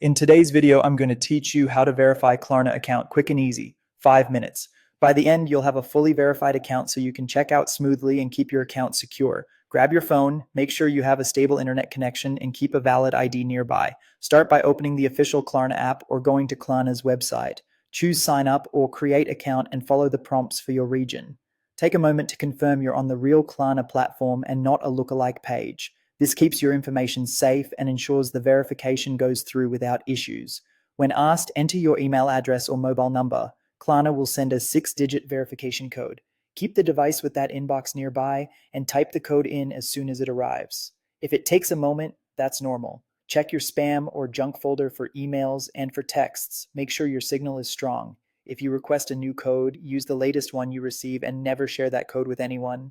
In today's video, I'm going to teach you how to verify Klarna account quick and easy, 5 minutes. By the end, you'll have a fully verified account so you can check out smoothly and keep your account secure. Grab your phone, make sure you have a stable internet connection, and keep a valid ID nearby. Start by opening the official Klarna app or going to Klarna's website. Choose sign up or create account and follow the prompts for your region. Take a moment to confirm you're on the real Klarna platform and not a lookalike page. This keeps your information safe and ensures the verification goes through without issues. When asked, enter your email address or mobile number. Klarna will send a 6-digit verification code. Keep the device with that inbox nearby and type the code in as soon as it arrives. If it takes a moment, that's normal. Check your spam or junk folder for emails and for texts. Make sure your signal is strong. If you request a new code, use the latest one you receive and never share that code with anyone.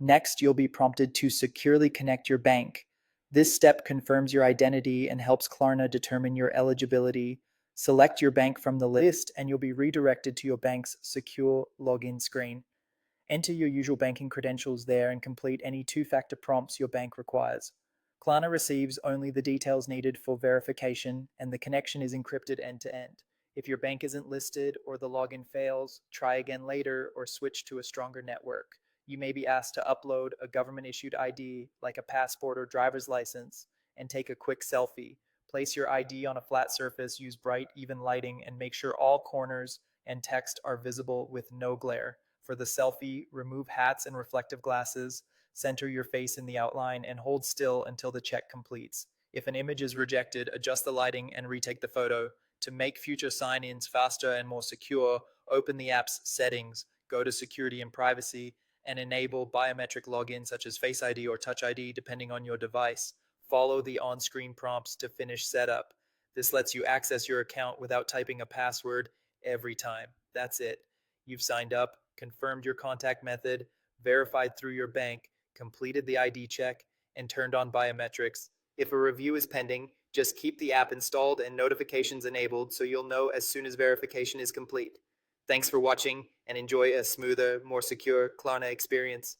Next, you'll be prompted to securely connect your bank. This step confirms your identity and helps Klarna determine your eligibility. Select your bank from the list and you'll be redirected to your bank's secure login screen. Enter your usual banking credentials there and complete any two-factor prompts your bank requires. Klarna receives only the details needed for verification and the connection is encrypted end-to-end. If your bank isn't listed or the login fails, try again later or switch to a stronger network. You may be asked to upload a government-issued ID like a passport or driver's license and take a quick selfie. Place your ID on a flat surface, use bright, even lighting, and make sure all corners and text are visible with no glare. For the selfie, remove hats and reflective glasses, center your face in the outline, and hold still until the check completes. If an image is rejected, adjust the lighting and retake the photo. To make future sign-ins faster and more secure, open the app's settings, go to security and privacy, and enable biometric login such as Face ID or Touch ID depending on your device. Follow the on-screen prompts to finish setup. This lets you access your account without typing a password every time. That's it. You've signed up, confirmed your contact method, verified through your bank, completed the ID check, and turned on biometrics. If a review is pending, just keep the app installed and notifications enabled so you'll know as soon as verification is complete. Thanks for watching and enjoy a smoother, more secure Klarna experience.